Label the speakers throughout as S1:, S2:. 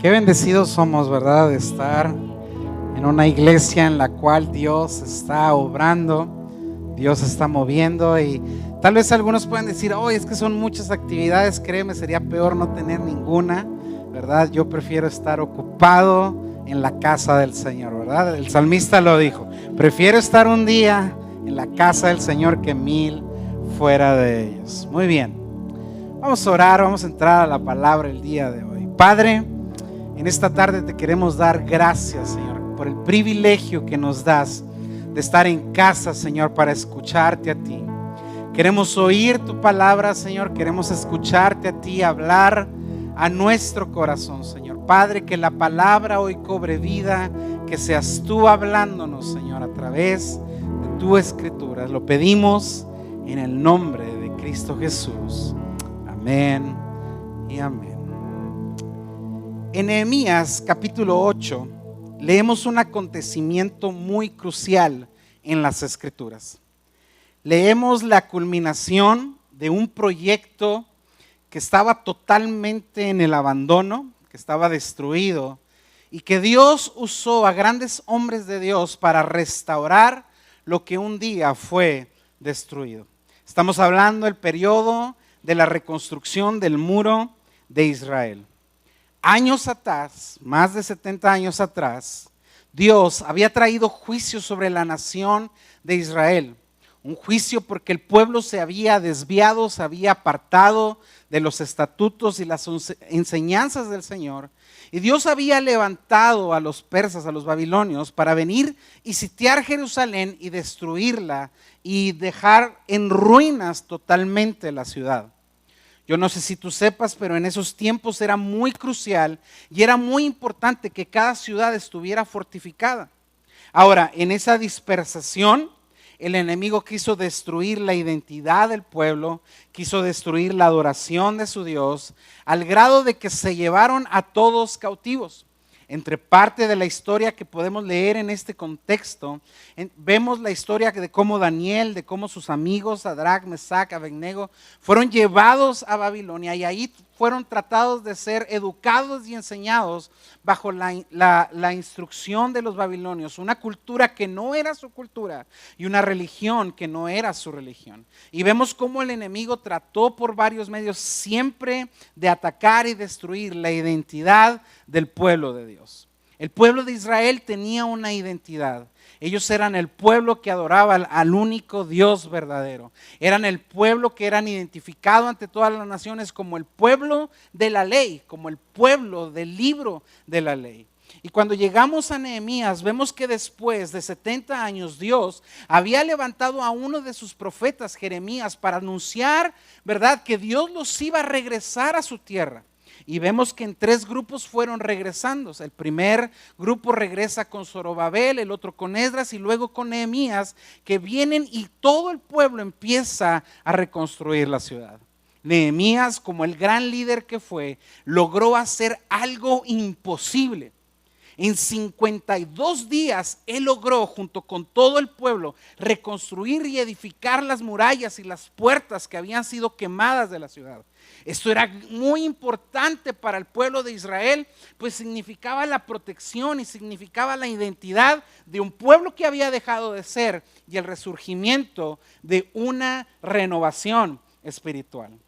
S1: Qué bendecidos somos, ¿verdad? De estar en una iglesia en la cual Dios está obrando, Dios está moviendo, y tal vez algunos pueden decir, oh, es que son muchas actividades, créeme, sería peor no tener ninguna, ¿verdad? Yo prefiero estar ocupado en la casa del Señor, ¿verdad? El salmista lo dijo, prefiero estar un día en la casa del Señor que 1000 fuera de ellos. Muy bien, vamos a orar, vamos a entrar a la palabra el día de hoy. Padre, en esta tarde te queremos dar gracias, Señor, por el privilegio que nos das de estar en casa, Señor, para escucharte a ti. Queremos oír tu palabra, Señor, queremos escucharte a ti hablar a nuestro corazón, Señor. Padre, que la palabra hoy cobre vida, que seas tú hablándonos, Señor, a través de tu escritura. Lo pedimos en el nombre de Cristo Jesús. Amén y amén. En Nehemías capítulo 8 leemos un acontecimiento muy crucial en las Escrituras. Leemos la culminación de un proyecto que estaba totalmente en el abandono, que estaba destruido, y que Dios usó a grandes hombres de Dios para restaurar lo que un día fue destruido. Estamos hablando del periodo de la reconstrucción del muro de Israel. Años atrás, más de 70 años atrás, Dios había traído juicio sobre la nación de Israel. Un juicio porque el pueblo se había desviado, se había apartado de los estatutos y las enseñanzas del Señor. Y Dios había levantado a los persas, a los babilonios, para venir y sitiar Jerusalén y destruirla y dejar en ruinas totalmente la ciudad. Yo no sé si tú sepas, pero en esos tiempos era muy crucial y era muy importante que cada ciudad estuviera fortificada. Ahora, en esa dispersación, el enemigo quiso destruir la identidad del pueblo, quiso destruir la adoración de su Dios, al grado de que se llevaron a todos cautivos. Entre parte de la historia que podemos leer en este contexto, vemos la historia de cómo Daniel, de cómo sus amigos, Sadrach, Mesach, Abednego, fueron llevados a Babilonia y ahí fueron tratados de ser educados y enseñados bajo la instrucción de los babilonios, una cultura que no era su cultura y una religión que no era su religión. Y vemos cómo el enemigo trató por varios medios siempre de atacar y destruir la identidad del pueblo de Dios. El pueblo de Israel tenía una identidad. Ellos eran el pueblo que adoraba al único Dios verdadero. Eran el pueblo que eran identificado ante todas las naciones como el pueblo de la ley, como el pueblo del libro de la ley. Y cuando llegamos a Nehemías, vemos que después de 70 años Dios había levantado a uno de sus profetas, Jeremías, para anunciar, ¿verdad?, que Dios los iba a regresar a su tierra. Y vemos que en 3 grupos fueron regresando. El primer grupo regresa con Zorobabel, el otro con Esdras y luego con Nehemías, que vienen y todo el pueblo empieza a reconstruir la ciudad. Nehemías, como el gran líder que fue, logró hacer algo imposible. En 52 días él logró, junto con todo el pueblo, reconstruir y edificar las murallas y las puertas que habían sido quemadas de la ciudad. Esto era muy importante para el pueblo de Israel, pues significaba la protección y significaba la identidad de un pueblo que había dejado de ser y el resurgimiento de una renovación espiritual.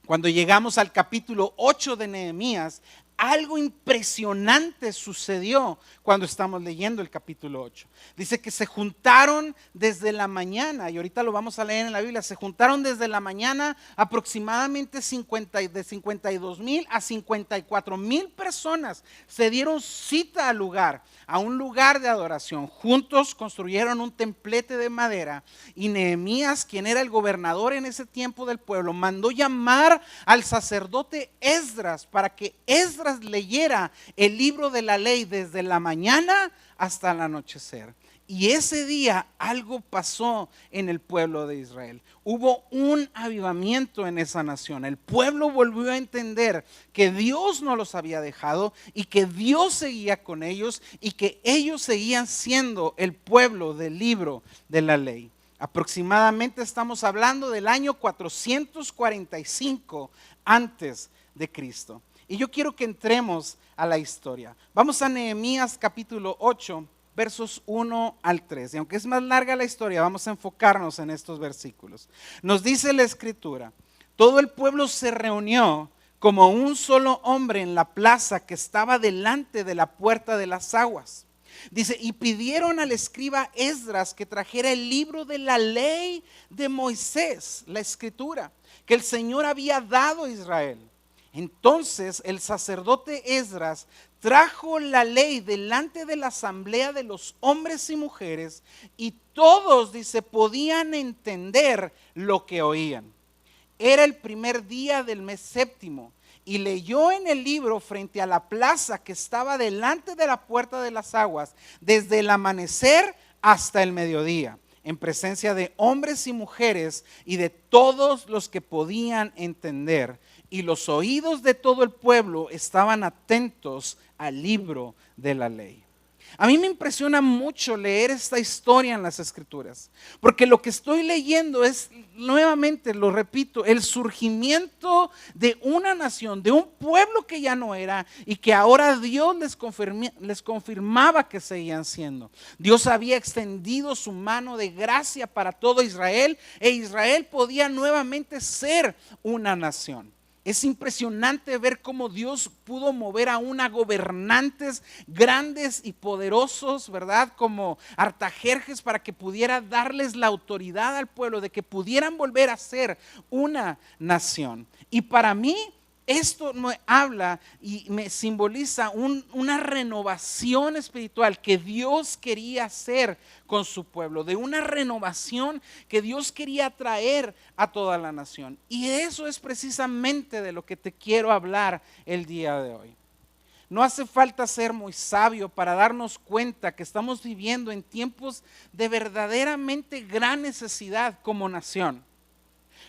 S1: Cuando llegamos al capítulo 8 de Nehemías, algo impresionante sucedió cuando estamos leyendo el capítulo 8. Dice que se juntaron desde la mañana, y ahorita lo vamos a leer en la Biblia, se juntaron desde la mañana aproximadamente de 52,000 a 54,000 personas. Se dieron cita al lugar, a un lugar de adoración. Juntos construyeron un templete de madera y Nehemías, quien era el gobernador en ese tiempo del pueblo, mandó llamar al sacerdote Esdras para que Esdras leyera el libro de la ley desde la mañana hasta el anochecer. Y ese día algo pasó en el pueblo de Israel. Hubo un avivamiento en esa nación. El pueblo volvió a entender que Dios no los había dejado y que Dios seguía con ellos y que ellos seguían siendo el pueblo del libro de la ley. Aproximadamente estamos hablando del año 445 antes de Cristo. Y yo quiero que entremos a la historia. Vamos a Nehemías capítulo 8, versos 1 al 3. Y aunque es más larga la historia, vamos a enfocarnos en estos versículos. Nos dice la escritura: todo el pueblo se reunió como un solo hombre en la plaza que estaba delante de la puerta de las aguas. Dice, y pidieron al escriba Esdras que trajera el libro de la ley de Moisés, la escritura, que el Señor había dado a Israel. Entonces el sacerdote Esdras trajo la ley delante de la asamblea de los hombres y mujeres, y todos, dice, podían entender lo que oían. Era el primer día del mes séptimo, y leyó en el libro frente a la plaza que estaba delante de la puerta de las aguas, desde el amanecer hasta el mediodía, en presencia de hombres y mujeres y de todos los que podían entender. Y los oídos de todo el pueblo estaban atentos al libro de la ley. A mí me impresiona mucho leer esta historia en las Escrituras, porque lo que estoy leyendo es, nuevamente lo repito, el surgimiento de una nación, de un pueblo que ya no era y que ahora Dios les confirmaba que seguían siendo. Dios había extendido su mano de gracia para todo Israel, e Israel podía nuevamente ser una nación. Es impresionante ver cómo Dios pudo mover aún a gobernantes grandes y poderosos, ¿verdad? Como Artajerjes, para que pudiera darles la autoridad al pueblo, de que pudieran volver a ser una nación. Y para mí esto me habla y me simboliza una renovación espiritual que Dios quería hacer con su pueblo, de una renovación que Dios quería traer a toda la nación. Y eso es precisamente de lo que te quiero hablar el día de hoy. No hace falta ser muy sabio para darnos cuenta que estamos viviendo en tiempos de verdaderamente gran necesidad como nación.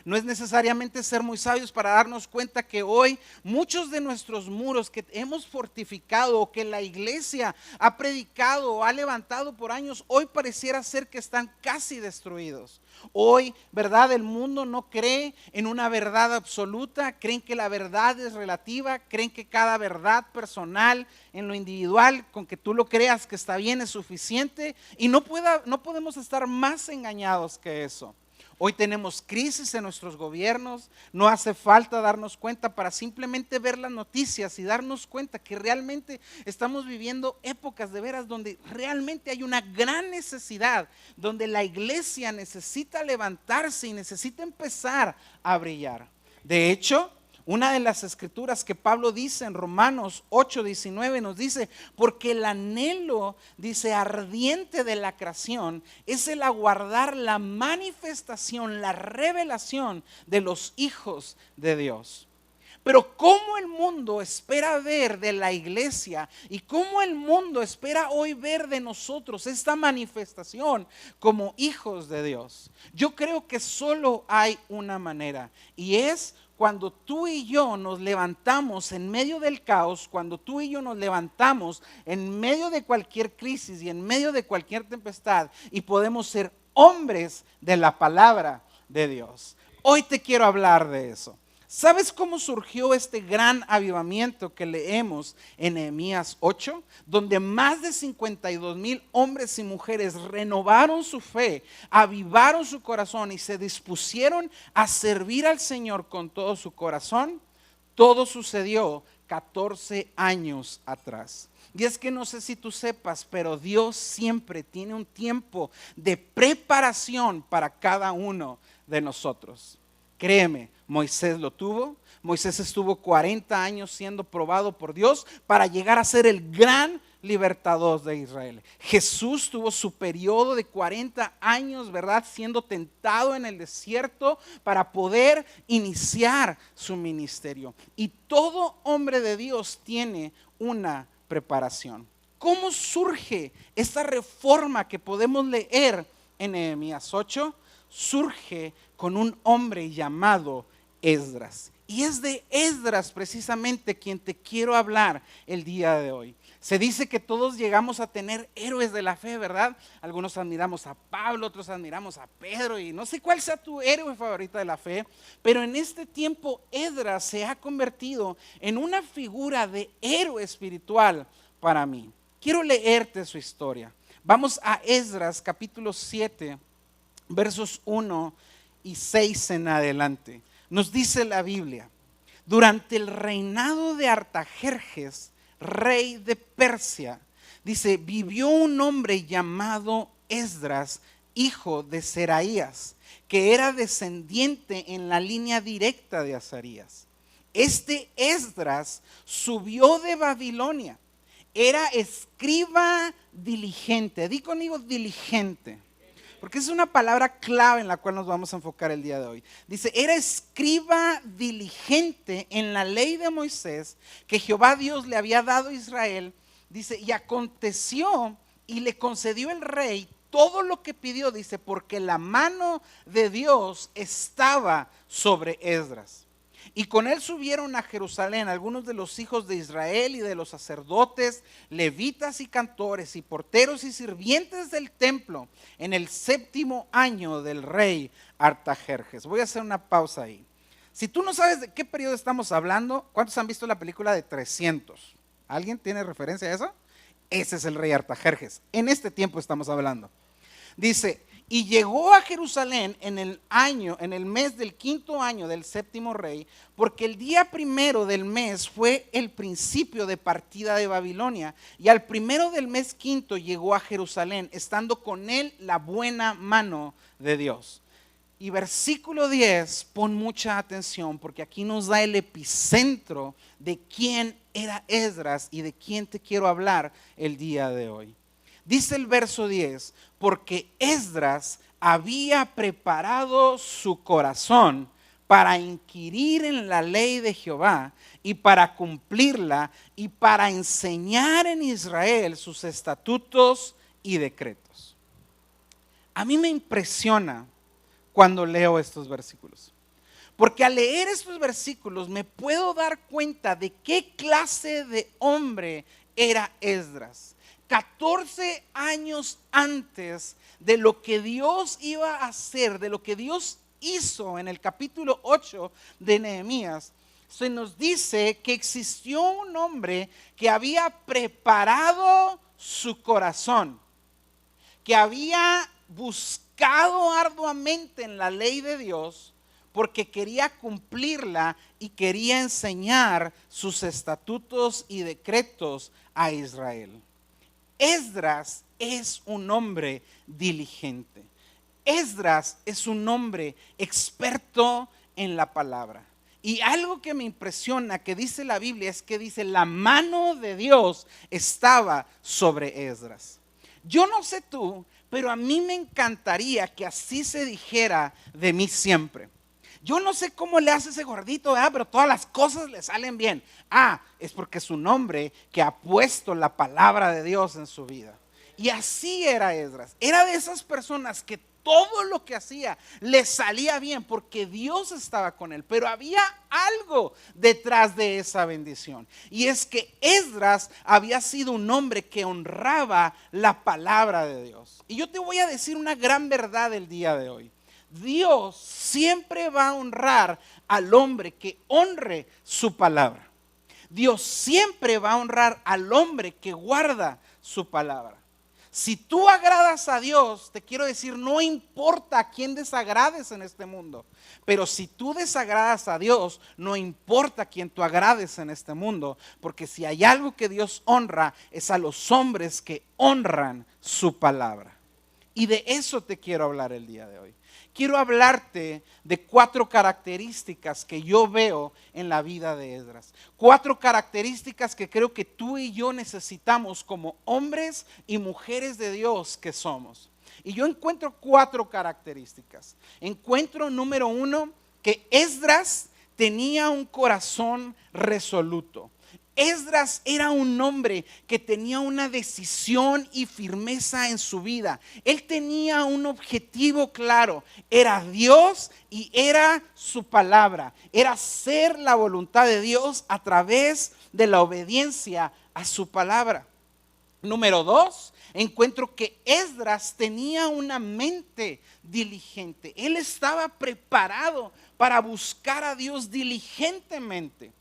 S1: No es necesariamente ser muy sabios para darnos cuenta que hoy muchos de nuestros muros que hemos fortificado o que la iglesia ha predicado o ha levantado por años, hoy pareciera ser que están casi destruidos. Hoy, ¿verdad? El mundo no cree en una verdad absoluta, creen que la verdad es relativa, creen que cada verdad personal en lo individual, con que tú lo creas que está bien, es suficiente, y no podemos estar más engañados que eso. Hoy tenemos crisis en nuestros gobiernos, no hace falta darnos cuenta para simplemente ver las noticias y darnos cuenta que realmente estamos viviendo épocas de veras donde realmente hay una gran necesidad, donde la iglesia necesita levantarse y necesita empezar a brillar. De hecho, una de las escrituras que Pablo dice en Romanos 8:19 nos dice, porque el anhelo, dice, ardiente de la creación es el aguardar la manifestación, la revelación de los hijos de Dios. Pero cómo el mundo espera ver de la iglesia y cómo el mundo espera hoy ver de nosotros esta manifestación como hijos de Dios. Yo creo que solo hay una manera, y es cuando tú y yo nos levantamos en medio del caos, cuando tú y yo nos levantamos en medio de cualquier crisis y en medio de cualquier tempestad, y podemos ser hombres de la palabra de Dios. Hoy te quiero hablar de eso. ¿Sabes cómo surgió este gran avivamiento que leemos en Nehemías 8? Donde más de 52,000 hombres y mujeres renovaron su fe, avivaron su corazón y se dispusieron a servir al Señor con todo su corazón. Todo sucedió 14 años atrás. Y es que no sé si tú sepas, pero Dios siempre tiene un tiempo de preparación para cada uno de nosotros. Créeme, Moisés lo tuvo. Moisés estuvo 40 años siendo probado por Dios para llegar a ser el gran libertador de Israel. Jesús tuvo su periodo de 40 años, ¿verdad? Siendo tentado en el desierto para poder iniciar su ministerio. Y todo hombre de Dios tiene una preparación. ¿Cómo surge esta reforma que podemos leer en Nehemías 8? Surge con un hombre llamado Esdras. Y es de Esdras precisamente quien te quiero hablar el día de hoy. Se dice que todos llegamos a tener héroes de la fe, ¿verdad? Algunos admiramos a Pablo, otros admiramos a Pedro y no sé cuál sea tu héroe favorito de la fe, pero en este tiempo Esdras se ha convertido en una figura de héroe espiritual para mí. Quiero leerte su historia. Vamos a Esdras capítulo 7, versos 1 y 6 en adelante. Nos dice la Biblia: durante el reinado de Artajerjes, rey de Persia, dice, vivió un hombre llamado Esdras, hijo de Seraías, que era descendiente en la línea directa de Azarías. Este Esdras subió de Babilonia, era escriba diligente. Di conmigo diligente, porque es una palabra clave en la cual nos vamos a enfocar el día de hoy. Dice, era escriba diligente en la ley de Moisés que Jehová Dios le había dado a Israel. Dice, y aconteció y le concedió el rey todo lo que pidió, dice, porque la mano de Dios estaba sobre Esdras. Y con él subieron a Jerusalén algunos de los hijos de Israel y de los sacerdotes, levitas y cantores y porteros y sirvientes del templo en el 7º año del rey Artajerjes. Voy a hacer una pausa ahí. Si tú no sabes de qué periodo estamos hablando, ¿cuántos han visto la película de 300? ¿Alguien tiene referencia a eso? Ese es el rey Artajerjes. En este tiempo estamos hablando. Dice, y llegó a Jerusalén en el mes del 5º año del 7º rey, porque el día 1 del mes fue el principio de partida de Babilonia, y al 1 del mes 5 llegó a Jerusalén, estando con él la buena mano de Dios. Y versículo 10, pon mucha atención, porque aquí nos da el epicentro de quién era Esdras y de quién te quiero hablar el día de hoy. Dice el verso 10, porque Esdras había preparado su corazón para inquirir en la ley de Jehová y para cumplirla y para enseñar en Israel sus estatutos y decretos. A mí me impresiona cuando leo estos versículos, porque al leer estos versículos me puedo dar cuenta de qué clase de hombre era Esdras. 14 años antes de lo que Dios iba a hacer, de lo que Dios hizo en el capítulo 8 de Nehemías, se nos dice que existió un hombre que había preparado su corazón, que había buscado arduamente en la ley de Dios porque quería cumplirla y quería enseñar sus estatutos y decretos a Israel. Esdras es un hombre diligente. Esdras es un hombre experto en la palabra. Y algo que me impresiona que dice la Biblia es que dice la mano de Dios estaba sobre Esdras. Yo no sé tú, pero a mí me encantaría que así se dijera de mí siempre. Yo no sé cómo le hace ese gordito, ¿verdad? Pero todas las cosas le salen bien. Es porque es un hombre que ha puesto la palabra de Dios en su vida. Y así era Esdras. Era de esas personas que todo lo que hacía le salía bien porque Dios estaba con él. Pero había algo detrás de esa bendición. Y es que Esdras había sido un hombre que honraba la palabra de Dios. Y yo te voy a decir una gran verdad el día de hoy. Dios siempre va a honrar al hombre que honre su palabra. Dios siempre va a honrar al hombre que guarda su palabra. Si tú agradas a Dios, te quiero decir, no importa a quién desagrades en este mundo, pero si tú desagradas a Dios, no importa a quién tú agrades en este mundo, porque si hay algo que Dios honra, es a los hombres que honran su palabra. Y de eso te quiero hablar el día de hoy. Quiero hablarte de 4 características que yo veo en la vida de Esdras. 4 características que creo que tú y yo necesitamos como hombres y mujeres de Dios que somos. Y yo encuentro 4 características. Encuentro, número 1, que Esdras tenía un corazón resoluto. Esdras era un hombre que tenía una decisión y firmeza en su vida. Él tenía un objetivo claro, era Dios y era su palabra. Era hacer la voluntad de Dios a través de la obediencia a su palabra. Número 2, encuentro que Esdras tenía una mente diligente. Él estaba preparado para buscar a Dios diligentemente.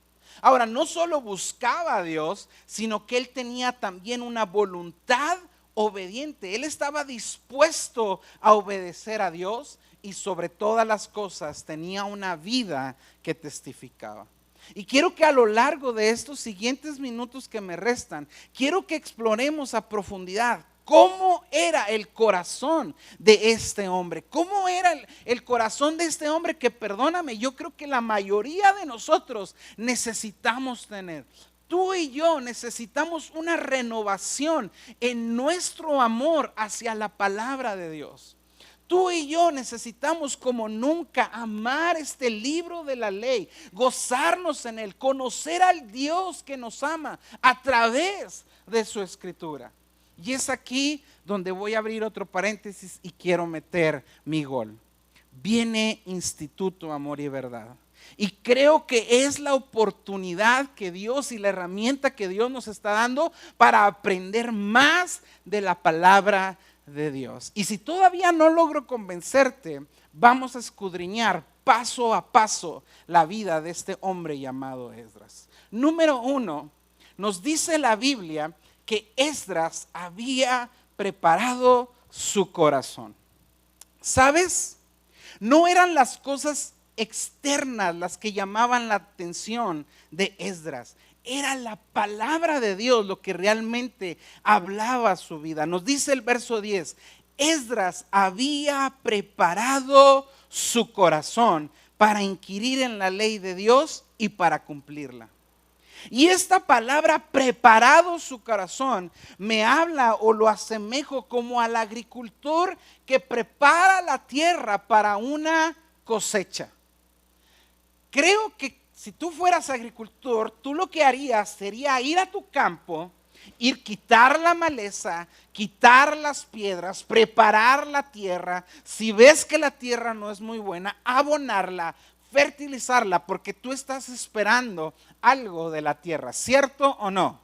S1: Ahora, no solo buscaba a Dios, sino que él tenía también una voluntad obediente. Él estaba dispuesto a obedecer a Dios y sobre todas las cosas tenía una vida que testificaba. Y quiero que a lo largo de estos siguientes minutos que me restan, quiero que exploremos a profundidad cómo era el corazón de este hombre. ¿Cómo era el corazón de este hombre que, perdóname, yo creo que la mayoría de nosotros necesitamos tener? Tú y yo necesitamos una renovación en nuestro amor hacia la palabra de Dios. Tú y yo necesitamos como nunca amar este libro de la ley, gozarnos en él, conocer al Dios que nos ama a través de su escritura. Y es aquí donde voy a abrir otro paréntesis y quiero meter mi gol. Viene Instituto Amor y Verdad. Y creo que es la oportunidad que Dios y la herramienta que Dios nos está dando para aprender más de la palabra de Dios. Y si todavía no logro convencerte, vamos a escudriñar paso a paso la vida de este hombre llamado Esdras. Número 1, nos dice la Biblia que Esdras había preparado su corazón. ¿Sabes? No eran las cosas externas las que llamaban la atención de Esdras. Era la palabra de Dios lo que realmente hablaba su vida. Nos dice el verso 10, Esdras había preparado su corazón para inquirir en la ley de Dios y para cumplirla. Y esta palabra, preparado su corazón, me habla o lo asemejo como al agricultor que prepara la tierra para una cosecha. Creo que si tú fueras agricultor, tú lo que harías sería ir a tu campo, quitar la maleza, quitar las piedras, preparar la tierra. Si ves que la tierra no es muy buena, abonarla, fertilizarla, porque tú estás esperando algo de la tierra, ¿cierto o no?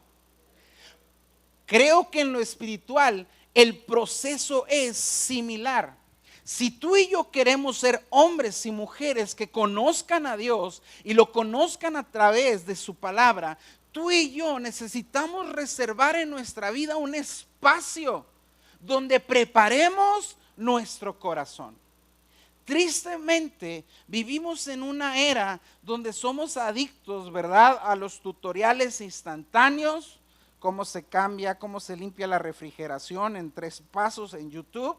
S1: Creo que en lo espiritual el proceso es similar. Si tú y yo queremos ser hombres y mujeres que conozcan a Dios y lo conozcan a través de su palabra, tú y yo necesitamos reservar en nuestra vida un espacio donde preparemos nuestro corazón. Tristemente vivimos en una era donde somos adictos, ¿verdad?, a los tutoriales instantáneos, cómo se cambia, cómo se limpia la refrigeración en 3 pasos en YouTube.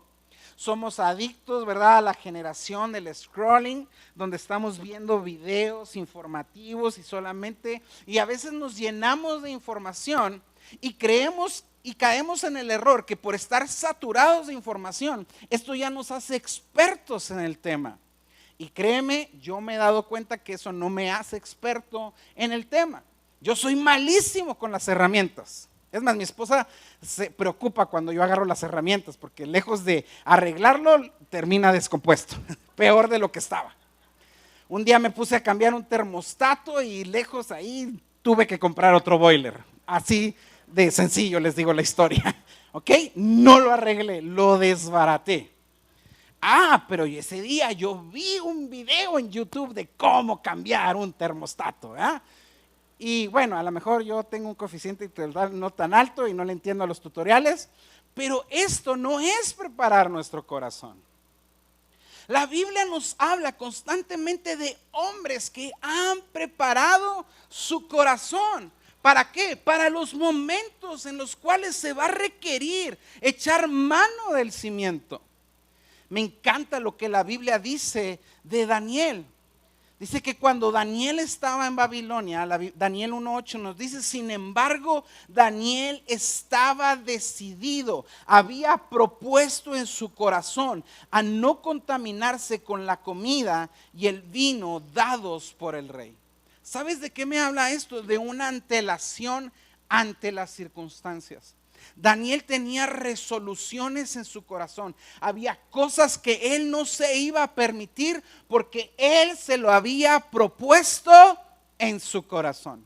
S1: Somos adictos, ¿verdad?, a la generación del scrolling, donde estamos viendo videos informativos y a veces nos llenamos de información y creemos y caemos en el error que por estar saturados de información, esto ya nos hace expertos en el tema. Y créeme, yo me he dado cuenta que eso no me hace experto en el tema. Yo soy malísimo con las herramientas. Es más, mi esposa se preocupa cuando yo agarro las herramientas, porque lejos de arreglarlo, termina descompuesto, peor de lo que estaba. Un día me puse a cambiar un termostato y lejos ahí tuve que comprar otro boiler. Así de sencillo les digo la historia, ¿ok? No lo arreglé, lo desbaraté. Pero ese día yo vi un video en YouTube de cómo cambiar un termostato, ¿eh? Y bueno, a lo mejor yo tengo un coeficiente intelectual no tan alto y no le entiendo a los tutoriales, pero esto no es preparar nuestro corazón. La Biblia nos habla constantemente de hombres que han preparado su corazón. ¿Para qué? Para los momentos en los cuales se va a requerir echar mano del cimiento. Me encanta lo que la Biblia dice de Daniel. Dice que cuando Daniel estaba en Babilonia, Daniel 1:8 nos dice, sin embargo, Daniel estaba decidido, había propuesto en su corazón a no contaminarse con la comida y el vino dados por el rey. ¿Sabes de qué me habla esto? De una antelación ante las circunstancias. Daniel tenía resoluciones en su corazón. Había cosas que él no se iba a permitir porque él se lo había propuesto en su corazón.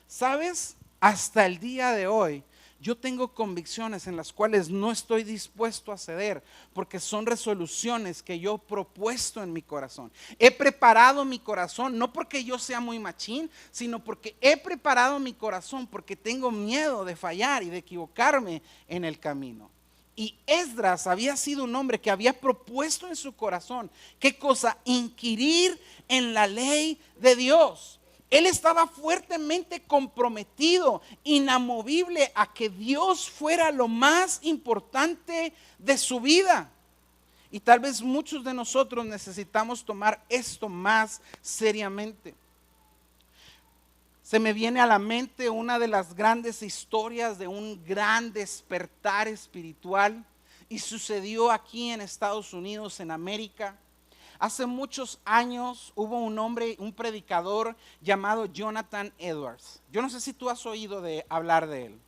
S1: ¿Sabes? Hasta el día de hoy yo tengo convicciones en las cuales no estoy dispuesto a ceder porque son resoluciones que yo he propuesto en mi corazón. He preparado mi corazón no porque yo sea muy machín, sino porque he preparado mi corazón porque tengo miedo de fallar y de equivocarme en el camino. Y Esdras había sido un hombre que había propuesto en su corazón, ¿qué cosa? Inquirir en la ley de Dios. Él estaba fuertemente comprometido, inamovible a que Dios fuera lo más importante de su vida. Y tal vez muchos de nosotros necesitamos tomar esto más seriamente. Se me viene a la mente una de las grandes historias de un gran despertar espiritual y sucedió aquí en Estados Unidos, en América. Hace muchos años hubo un hombre, un predicador llamado Jonathan Edwards. Yo no sé si tú has oído hablar de él,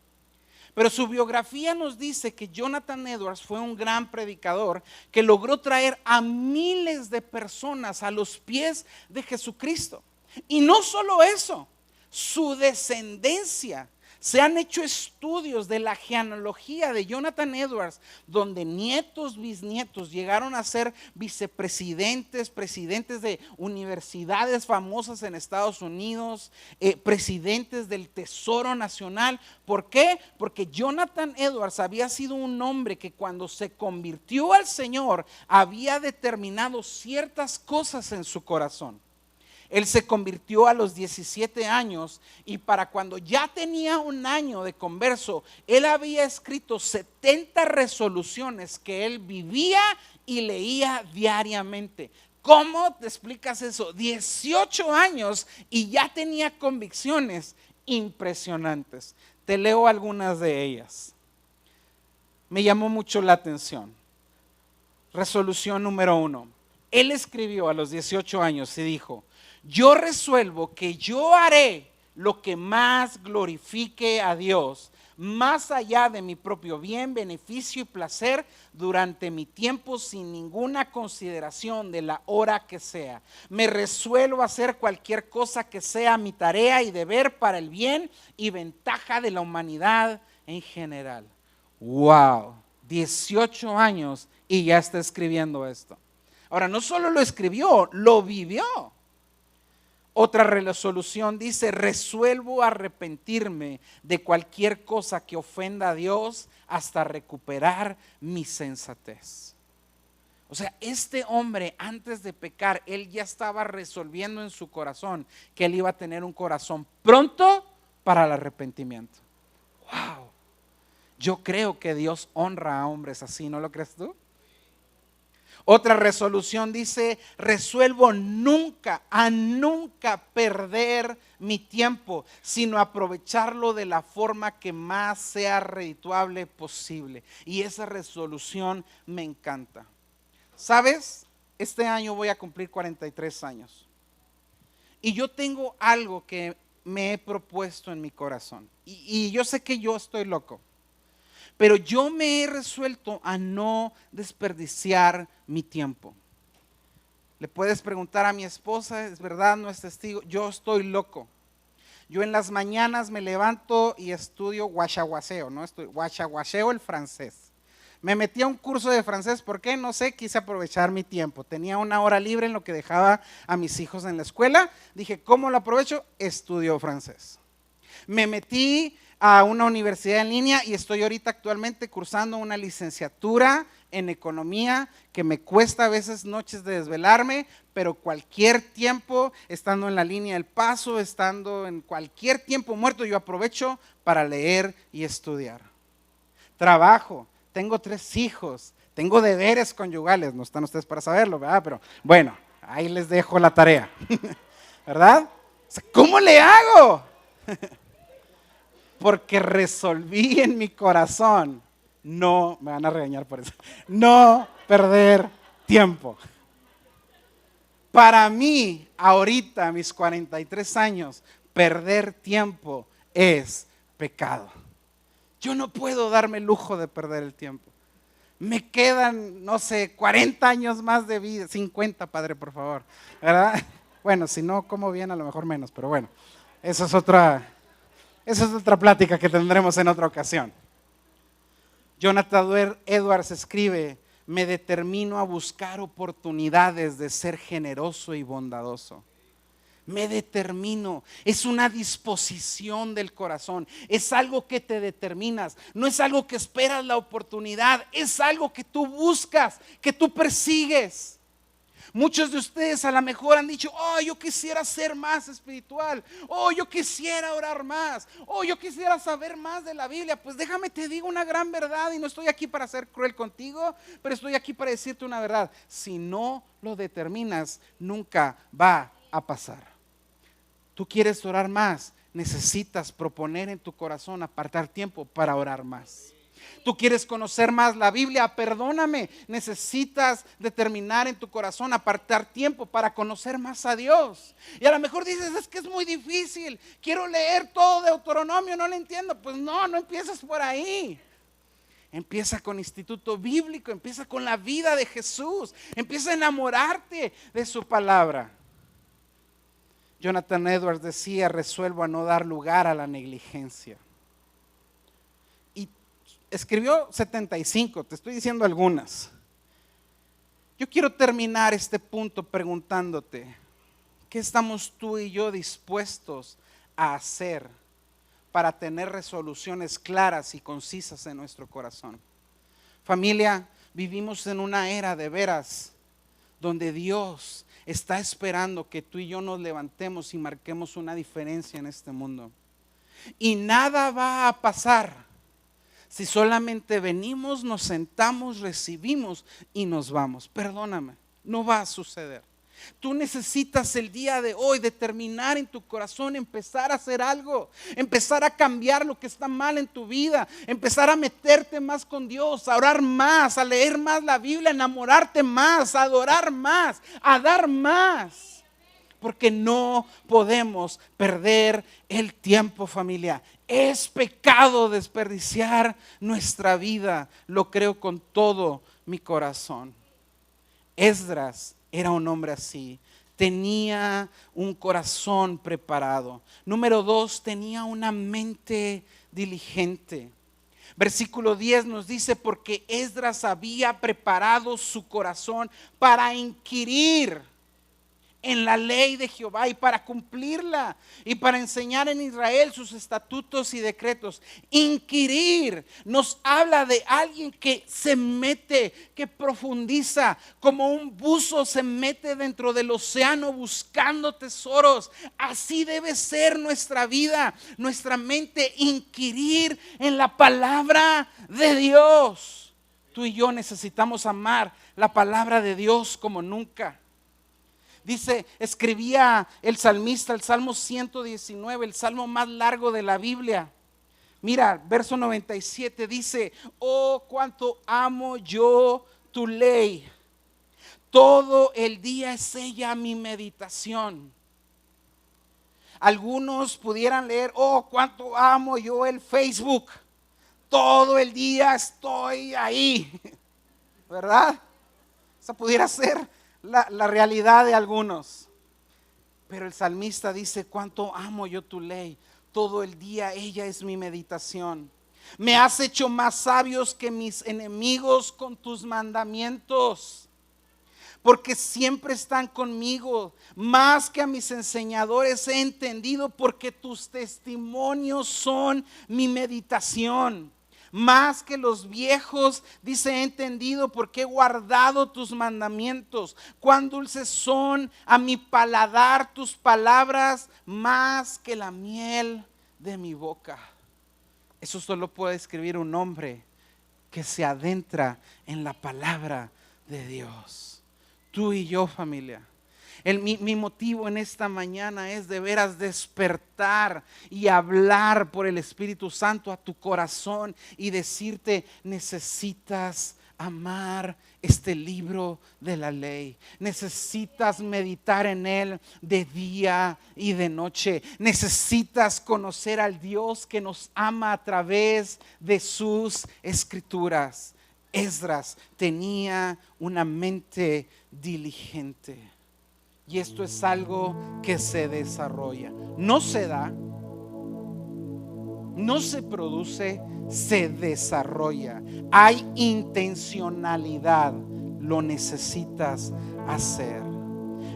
S1: pero su biografía nos dice que Jonathan Edwards fue un gran predicador que logró traer a miles de personas a los pies de Jesucristo. Y no solo eso, su descendencia. Se han hecho estudios de la genealogía de Jonathan Edwards, donde nietos, bisnietos llegaron a ser vicepresidentes, presidentes de universidades famosas en Estados Unidos, presidentes del Tesoro Nacional. ¿Por qué? Porque Jonathan Edwards había sido un hombre que cuando se convirtió al Señor había determinado ciertas cosas en su corazón. Él se convirtió a los 17 años y para cuando ya tenía un año de converso, él había escrito 70 resoluciones que él vivía y leía diariamente. ¿Cómo te explicas eso? 18 años y ya tenía convicciones impresionantes. Te leo algunas de ellas. Me llamó mucho la atención. Resolución número 1. Él escribió a los 18 años y dijo: yo resuelvo que yo haré lo que más glorifique a Dios, más allá de mi propio bien, beneficio y placer durante mi tiempo, sin ninguna consideración de la hora que sea. Me resuelvo a hacer cualquier cosa que sea mi tarea y deber para el bien y ventaja de la humanidad en general. Wow, 18 años y ya está escribiendo esto. Ahora, no solo lo escribió, lo vivió. Otra resolución dice: resuelvo arrepentirme de cualquier cosa que ofenda a Dios hasta recuperar mi sensatez. O sea, este hombre antes de pecar, él ya estaba resolviendo en su corazón que él iba a tener un corazón pronto para el arrepentimiento. Wow, yo creo que Dios honra a hombres así, ¿no lo crees tú? Otra resolución dice: resuelvo nunca perder mi tiempo, sino aprovecharlo de la forma que más sea redituable posible. Y esa resolución me encanta. ¿Sabes? Este año voy a cumplir 43 años. Y yo tengo algo que me he propuesto en mi corazón. Y yo sé que yo estoy loco. Pero yo me he resuelto a no desperdiciar mi tiempo. Le puedes preguntar a mi esposa, es verdad, no es testigo, yo estoy loco. Yo en las mañanas me levanto y estudio guachaguaseo, ¿no? Guachaguaseo el francés. Me metí a un curso de francés, ¿por qué? No sé, quise aprovechar mi tiempo. Tenía una hora libre en lo que dejaba a mis hijos en la escuela. Dije, ¿cómo lo aprovecho? Estudio francés. Me metí a una universidad en línea y estoy ahorita actualmente cursando una licenciatura en economía que me cuesta a veces noches de desvelarme, pero cualquier tiempo, estando en la línea del paso, estando en cualquier tiempo muerto, yo aprovecho para leer y estudiar. Trabajo, tengo 3 hijos, tengo deberes conyugales, no están ustedes para saberlo, ¿verdad? Pero bueno, ahí les dejo la tarea, ¿verdad? O sea, ¿cómo le hago? Porque resolví en mi corazón, no, me van a regañar por eso, no perder tiempo. Para mí, ahorita, a mis 43 años, perder tiempo es pecado. Yo no puedo darme el lujo de perder el tiempo. Me quedan, no sé, 40 años más de vida, 50, Padre, por favor, ¿verdad? Bueno, si no como bien, a lo mejor menos, pero bueno, esa es otra plática que tendremos en otra ocasión. Jonathan Edwards escribe: me determino a buscar oportunidades de ser generoso y bondadoso. Me determino, es una disposición del corazón, es algo que te determinas, no es algo que esperas la oportunidad, es algo que tú buscas, que tú persigues. Muchos de ustedes a lo mejor han dicho: oh, yo quisiera ser más espiritual, oh, yo quisiera orar más, oh, yo quisiera saber más de la Biblia. Pues déjame te digo una gran verdad, y no estoy aquí para ser cruel contigo, pero estoy aquí para decirte una verdad: si no lo determinas, nunca va a pasar. Tú quieres orar más, necesitas proponer en tu corazón apartar tiempo para orar más. Tú quieres conocer más la Biblia, perdóname, necesitas determinar en tu corazón apartar tiempo para conocer más a Dios. Y a lo mejor dices: es que es muy difícil, quiero leer todo Deuteronomio, no lo entiendo. Pues no empieces por ahí. Empieza con instituto bíblico, empieza con la vida de Jesús, empieza a enamorarte de su palabra. Jonathan Edwards decía: resuelvo a no dar lugar a la negligencia. Y escribió 75, te estoy diciendo algunas. Yo quiero terminar este punto preguntándote: ¿qué estamos tú y yo dispuestos a hacer para tener resoluciones claras y concisas en nuestro corazón? Familia, vivimos en una era de veras donde Dios está esperando que tú y yo nos levantemos y marquemos una diferencia en este mundo. Y nada va a pasar si solamente venimos, nos sentamos, recibimos y nos vamos. Perdóname, no va a suceder. Tú necesitas el día de hoy determinar en tu corazón, empezar a hacer algo, empezar a cambiar lo que está mal en tu vida, empezar a meterte más con Dios, a orar más, a leer más la Biblia, a enamorarte más, a adorar más, a dar más. Porque no podemos perder el tiempo, familia. Es pecado desperdiciar nuestra vida, lo creo con todo mi corazón. Esdras era un hombre así, tenía un corazón preparado. Número 2, tenía una mente diligente. Versículo 10 nos dice: porque Esdras había preparado su corazón para inquirir en la ley de Jehová y para cumplirla, y para enseñar en Israel sus estatutos y decretos. Inquirir nos habla de alguien que se mete, que profundiza, como un buzo se mete dentro del océano buscando tesoros. Así debe ser nuestra vida, nuestra mente, inquirir en la palabra de Dios. Tú y yo necesitamos amar la palabra de Dios como nunca. Dice, escribía el salmista, el Salmo 119, el salmo más largo de la Biblia. Mira, verso 97 dice: oh, cuánto amo yo tu ley. Todo el día es ella mi meditación. Algunos pudieran leer: oh, cuánto amo yo el Facebook. Todo el día estoy ahí. ¿Verdad? Esa pudiera ser la realidad de algunos. Pero el salmista dice: cuánto amo yo tu ley, todo el día ella es mi meditación. Me has hecho más sabios que mis enemigos con tus mandamientos, porque siempre están conmigo. Más que a mis enseñadores he entendido, porque tus testimonios son mi meditación. Más que los viejos, dice, he entendido, porque he guardado tus mandamientos. Cuán dulces son a mi paladar tus palabras, más que la miel de mi boca. Eso solo puede escribir un hombre que se adentra en la palabra de Dios. Tú y yo, familia. Mi motivo en esta mañana es de veras despertar y hablar por el Espíritu Santo a tu corazón y decirte: necesitas amar este libro de la ley. Necesitas meditar en él de día y de noche. Necesitas conocer al Dios que nos ama a través de sus escrituras. Esdras tenía una mente diligente. Y esto es algo que se desarrolla. No se da, no se produce, se desarrolla. Hay intencionalidad, lo necesitas hacer.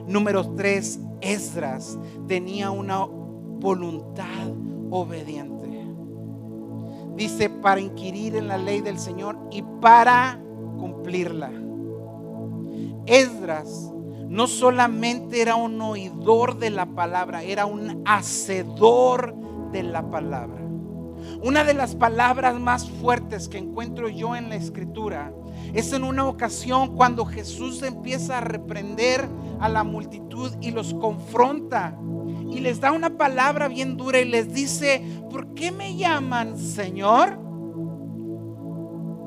S1: Número 3, Esdras tenía una voluntad obediente. Dice, para inquirir en la ley del Señor y para cumplirla. Esdras no solamente era un oidor de la palabra, era un hacedor de la palabra. Una de las palabras más fuertes que encuentro yo en la escritura es en una ocasión cuando Jesús empieza a reprender a la multitud y los confronta y les da una palabra bien dura y les dice: ¿por qué me llaman Señor?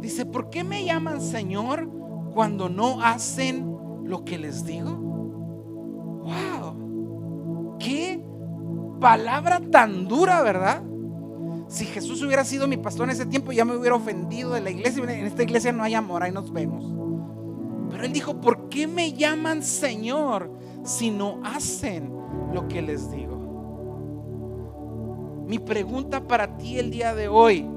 S1: Dice: ¿por qué me llaman Señor cuando no hacen lo que les digo? Wow, qué palabra tan dura, ¿verdad? Si Jesús hubiera sido mi pastor en ese tiempo, ya me hubiera ofendido de la iglesia. En esta iglesia no hay amor, ahí nos vemos. Pero él dijo: ¿por qué me llaman Señor si no hacen lo que les digo? Mi pregunta para ti el día de hoy: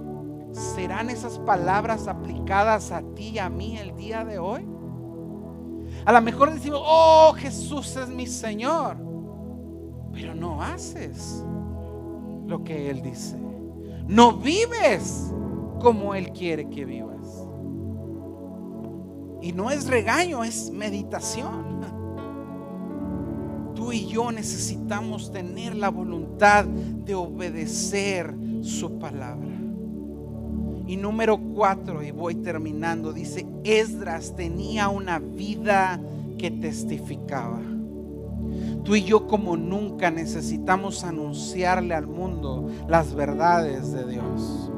S1: ¿serán esas palabras aplicadas a ti y a mí el día de hoy? A lo mejor decimos: oh, Jesús es mi Señor, pero no haces lo que Él dice. No vives como Él quiere que vivas. Y no es regaño, es meditación. Tú y yo necesitamos tener la voluntad de obedecer su palabra. Y número 4, y voy terminando, dice: Esdras tenía una vida que testificaba. Tú y yo como nunca necesitamos anunciarle al mundo las verdades de Dios.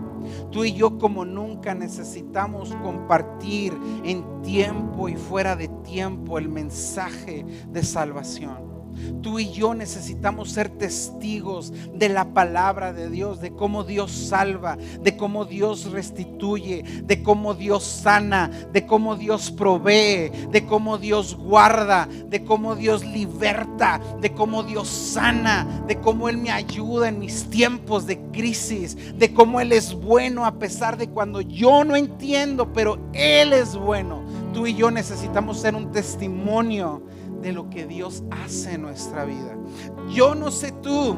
S1: Tú y yo como nunca necesitamos compartir en tiempo y fuera de tiempo el mensaje de salvación. Tú y yo necesitamos ser testigos de la palabra de Dios, de cómo Dios salva, de cómo Dios restituye, de cómo Dios sana, de cómo Dios provee, de cómo Dios guarda, de cómo Dios liberta, de cómo Dios sana, de cómo Él me ayuda en mis tiempos de crisis, de cómo Él es bueno a pesar de cuando yo no entiendo, pero Él es bueno. Tú y yo necesitamos ser un testimonio de lo que Dios hace en nuestra vida. Yo no sé tú,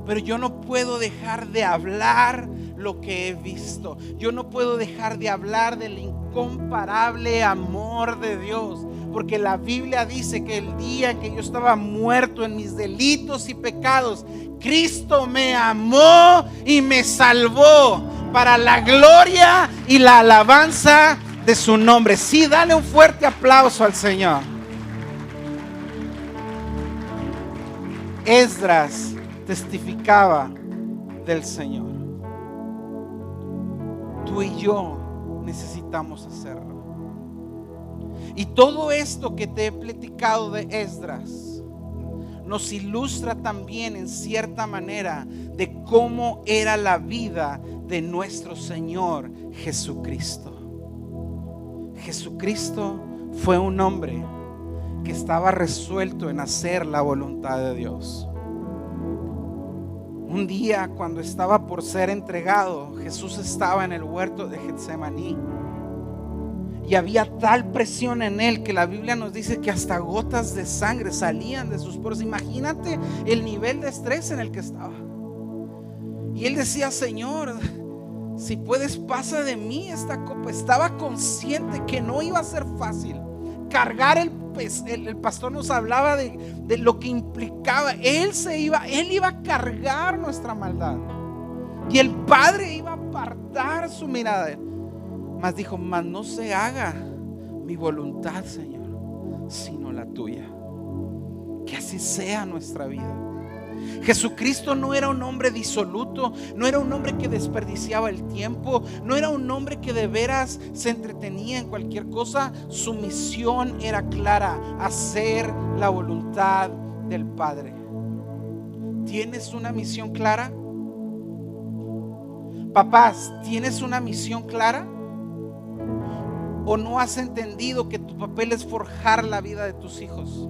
S1: pero yo no puedo dejar de hablar lo que he visto. Yo no puedo dejar de hablar del incomparable amor de Dios, porque la Biblia dice que el día en que yo estaba muerto en mis delitos y pecados, Cristo me amó y me salvó para la gloria y la alabanza de su nombre. Sí, dale un fuerte aplauso al Señor. Esdras testificaba del Señor. Tú y yo necesitamos hacerlo. Y todo esto que te he platicado de Esdras nos ilustra también en cierta manera de cómo era la vida de nuestro Señor Jesucristo. Jesucristo fue un hombre que estaba resuelto en hacer la voluntad de Dios. Un día, cuando estaba por ser entregado, Jesús estaba en el huerto de Getsemaní y había tal presión en él que la Biblia nos dice que hasta gotas de sangre salían de sus poros. Imagínate el nivel de estrés en el que estaba. Y él decía: Señor, si puedes, pasa de mí esta copa. Estaba consciente que no iba a ser fácil cargar el pastor nos hablaba de lo que implicaba. Él iba a cargar nuestra maldad y el Padre iba a apartar su mirada de él. Mas dijo: mas no se haga mi voluntad, Señor, sino la tuya. Que así sea nuestra vida. Jesucristo no era un hombre disoluto, no era un hombre que desperdiciaba el tiempo, no era un hombre que de veras se entretenía en cualquier cosa. Su misión era clara: hacer la voluntad del Padre. ¿Tienes una misión clara? Papás, ¿tienes una misión clara? ¿O no has entendido que tu papel es forjar la vida de tus hijos?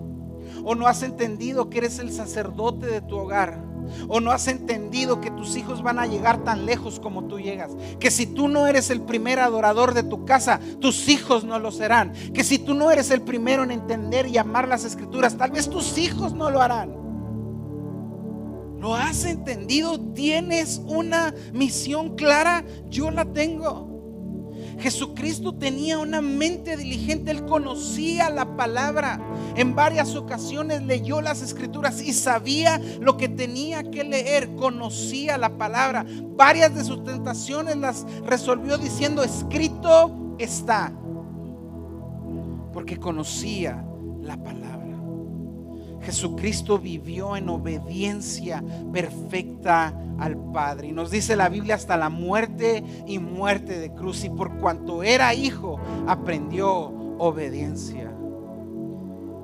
S1: ¿O no has entendido que eres el sacerdote de tu hogar? ¿O no has entendido que tus hijos van a llegar tan lejos como tú llegas? Que si tú no eres el primer adorador de tu casa, tus hijos no lo serán. Que si tú no eres el primero en entender y amar las escrituras, tal vez tus hijos no lo harán. ¿Lo has entendido? ¿Tienes una misión clara? Yo la tengo. Jesucristo tenía una mente diligente. Él conocía la palabra. En varias ocasiones leyó las escrituras y sabía lo que tenía que leer. Conocía la palabra. Varias de sus tentaciones las resolvió diciendo: escrito está. Porque conocía la palabra. Jesucristo vivió en obediencia perfecta al Padre. Y nos dice la Biblia: hasta la muerte y muerte de cruz. Y por cuanto era hijo, aprendió obediencia.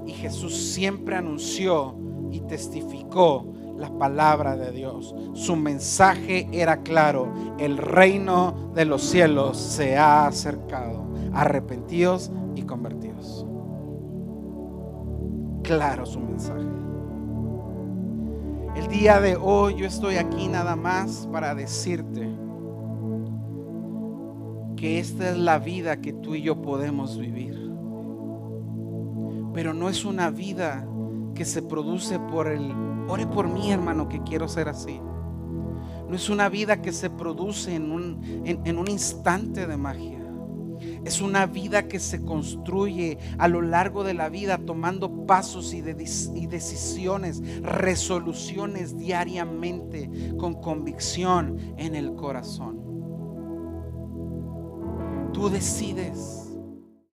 S1: Y Jesús siempre anunció y testificó la palabra de Dios. Su mensaje era claro: el reino de los cielos se ha acercado. Arrepentidos y convertidos. Claro su mensaje. El día de hoy yo estoy aquí nada más para decirte que esta es la vida que tú y yo podemos vivir. Pero no es una vida que se produce por el ore por mí, hermano, que quiero ser así. No es una vida que se produce en un instante de magia. Es una vida que se construye a lo largo de la vida, tomando pasos y decisiones, resoluciones diariamente, con convicción en el corazón. Tú decides.